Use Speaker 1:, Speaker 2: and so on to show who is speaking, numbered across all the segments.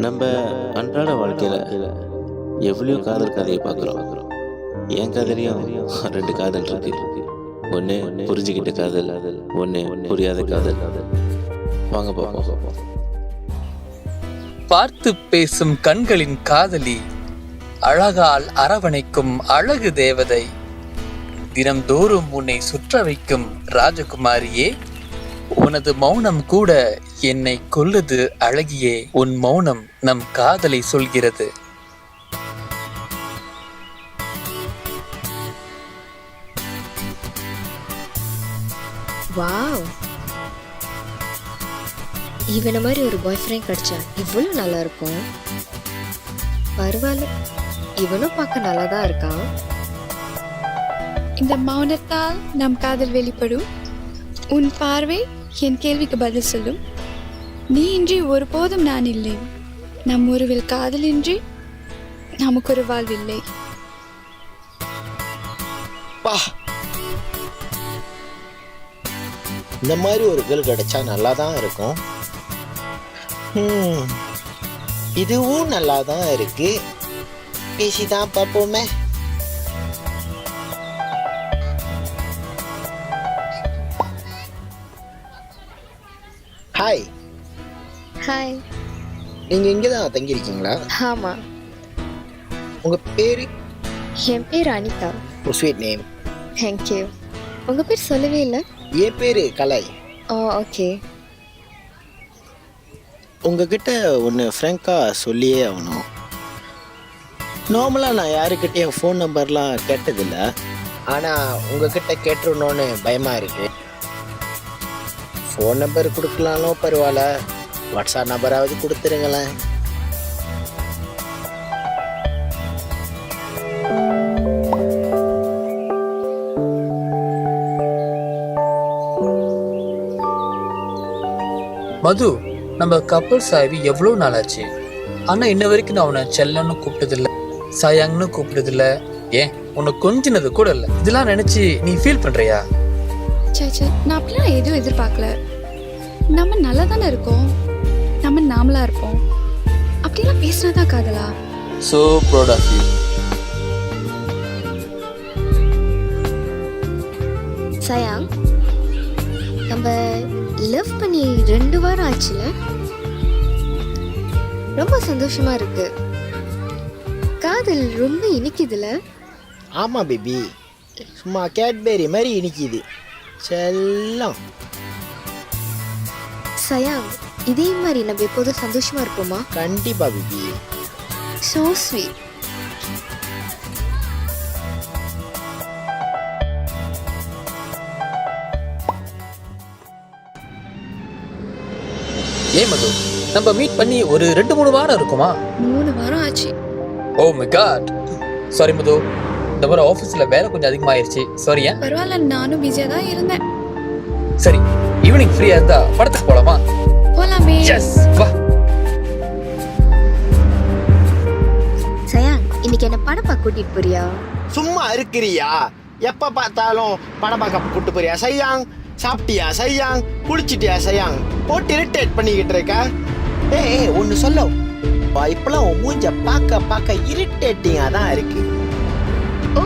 Speaker 1: நம்ம அன்றாட வாழ்க்கையில எவ்வளோ காதல் கதையை பார்க்குறோம். என் கதையிலையும் 2 காதல் இருக்கு. ஒன்று புரிஞ்சுக்கிட்ட காதல், ஒன்று புரியாத காதல். வாங்க பார்ப்போம்.
Speaker 2: பார்த்து பேசும் கண்களின் காதலி, அழகால் அரவணைக்கும் அழகு தேவதை, தினம்தோறும் உன்னை சுற்ற வைக்கும் ராஜகுமாரியே, உனது மௌனம் கூட என்னை கொல்லுது அழகியே, உன் மௌனம் நம் காதலை சொல்கிறது.
Speaker 3: வாவ், இவனை மாதிரி ஒரு பாய் ஃப்ரெண்ட் கிடைச்சா இவ்வளோ நல்லா இருக்கும். பரவாயில்ல, இவனும் பார்க்க நல்லா தான் இருக்கான்.
Speaker 4: இந்த மௌனத்தால் நம் காதல் வெளிப்படும். உன் பார்வை என் கேள்விக்கு பதில் சொல்லும். நீ இன்றி ஒருபோதும் நான் இல்லை. நம் உறவில் காதலின்றி நமக்கு ஒரு வாழ்வில்லை.
Speaker 5: இந்த மாதிரி ஒரு கேள் கிடைச்சா நல்லா தான் இருக்கும். இதுவும் நல்லா தான் இருக்கு. பேசிதான் பார்ப்போமே. ஹாய்.
Speaker 3: ஹாய்.
Speaker 5: நீங்க இங்கே தான் தங்கியிருக்கீங்களா?
Speaker 3: ஆமாம்.
Speaker 5: உங்க பேரு?
Speaker 3: என் பேர் அனிதா.
Speaker 5: Sweet name.
Speaker 3: தேங்க்யூ. உங்கள் பேர் சொல்லவே இல்லை.
Speaker 5: என் பேரு கலை.
Speaker 3: ஓ, ஓகே.
Speaker 5: உங்ககிட்ட ஒன்று ஃப்ராங்காக சொல்லியே ஆகணும். நார்மலாக நான் யாருக்கிட்டேயும் ஃபோன் நம்பர்லாம் கேட்டதில்லை. ஆனால் உங்ககிட்ட கேட்டுருணுன்னு பயமாக இருக்கு. ஃபோன் நம்பர் கொடுக்கலாலும் பரவாயில்ல, வாட்ஸ்அப் நம்பராவது கொடுத்துருங்களேன்.
Speaker 2: மது, நம்ம கப்பல்ஸ் ஆகி எவ்வளோ நாள் ஆச்சு. ஆனால் இன்ன வரைக்கும் நான் உன்னை செல்லன்னு கூப்பிட்டதில்லை, சாயாங்னு கூப்பிட்டதில்லை, ஏன் உன்னை கொஞ்சினது கூட இல்லை. இதெல்லாம் நினச்சி நீ ஃபீல் பண்ணுறியா?
Speaker 4: சே, நான் அப்படிலாம் எதுவும் எதிர்பார்க்கல. நம்ம நல்லா தானே இருக்கோம். நம்ம நாமளா இருப்போம். அப்படிலாம் பேசினாதான் காதலா?
Speaker 2: So proud of you.
Speaker 3: Siang, நம்ம லவ் பண்ணி 2 வாரம் ஆச்சுல. ரொம்ப சந்தோஷமா இருக்கு. காதல் ரொம்ப இனிக்குதுல.
Speaker 5: ஆமாம் பேபி, சும்மா கேட்பேரி மாதிரி இனிக்குது. செல்லம்.
Speaker 3: சயாங், இதே மாதிரி நம்ம எப்போதும் சந்தோஷமா இருப்போமா?
Speaker 5: கண்டிப்பா பேபி.
Speaker 3: So sweet.
Speaker 2: ஏன் மது, நம்ம மீட் பண்ணி ஒரு 2-3 வாரம் இருக்குமா?
Speaker 3: 3 வாரம் ஆச்சு.
Speaker 2: ஓ மை காட், சாரி மது, இந்த மாதிரி ஆஃபீஸில் வேலை கொஞ்சம் அதிகமாகிருச்சு. சாரியா?
Speaker 4: பரவாயில்ல, நானும் பிஸியாக தான் இருந்தேன்.
Speaker 2: சரி, ஈவினிங் ஃப்ரீயாக இருந்தா படத்துக்கு போகலாமா?
Speaker 4: போலாமே.
Speaker 2: எஸ், வா.
Speaker 3: சயாங், இன்னைக்கு என்ன படம் பார்க்க கூட்டிட்டு போறியா?
Speaker 5: சும்மா இருக்கிறியா? எப்ப பார்த்தாலும் படம் பார்க்க கூட்டு போறியா? சையாங், சாப்பிட்டியா? சையாங், குளிச்சிட்டியா? சையாங், போட்டு இரிட்டேட் பண்ணிக்கிட்டு இருக்க. ஏய், ஒன்னு சொல்ல, இப்பெல்லாம் உன் மூஞ்ச பார்க்க இரிட்டேட்டிங்கா தான் இருக்கு.
Speaker 3: ஓ,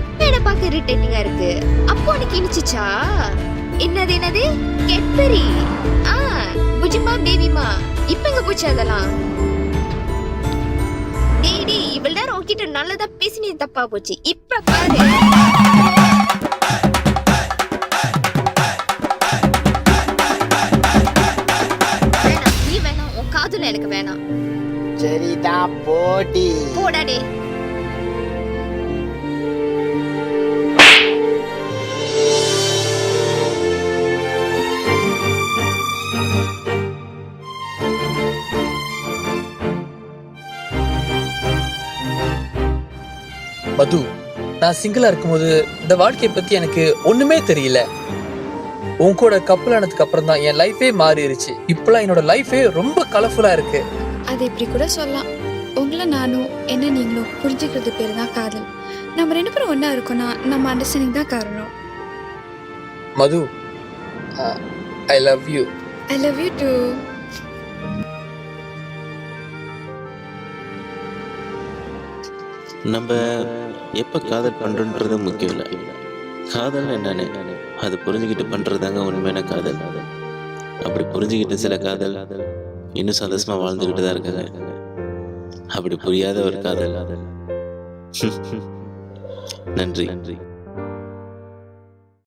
Speaker 3: இப்ப என்ன பார்க்க இரிட்டேட்டிங்கா இருக்கு. அப்போ உனக்கு இனிச்சிச்சா? என்னது கெட்பரி? புஜிமா பேபிமா, இப்ப எங்க போச்சு அதெல்லாம்? டேடி, இவ்வளவு நேரம் உன்கிட்ட நல்லதா பேசினது தப்பா போச்சு. இப்ப பாரு. வேணாம், நீ வேணாம், உன் காதுல எனக்கு வேணாம்.
Speaker 5: சரிதா, போடி
Speaker 3: போடாடே.
Speaker 2: மது, நான் சிங்கிளா இருக்கும்போது இந்த வாழ்க்கையை பத்தி எனக்கு ஒண்ணுமே தெரியல. உன் கூட கப்பல் ஆனதுக்கு அப்புறம் தான் என் லைஃபே மாறிடுச்சு. இப்பெல்லாம் என்னோட லைஃபே ரொம்ப கலர்ஃபுல்லா இருக்கு.
Speaker 4: அது இப்படி கூட சொல்லலாம். உங்களை நானும் என்ன நீங்களும் புரிஞ்சுக்கிறது பேர் தான் காதல். நம்ம 2 பேரும் ஒன்றா இருக்கோம்னா நம்ம அண்டர்ஸ்டாண்டிங் தான் காரணம்.
Speaker 2: மது, I love you.
Speaker 4: I love you too.
Speaker 1: நம்ம எப்போ காதல் பண்ணுறோன்றது முக்கியம் இல்லை. காதல் என்னன்னு அது புரிஞ்சுக்கிட்டு பண்ணுறதாங்க உண்மையான காதல். அப்படி புரிஞ்சுக்கிட்ட சில காதல் இன்னும் சந்தோஷமாக வாழ்ந்துக்கிட்டு தான் இருக்காங்க. அப்படி புரியாத ஒரு காதல் நன்றி.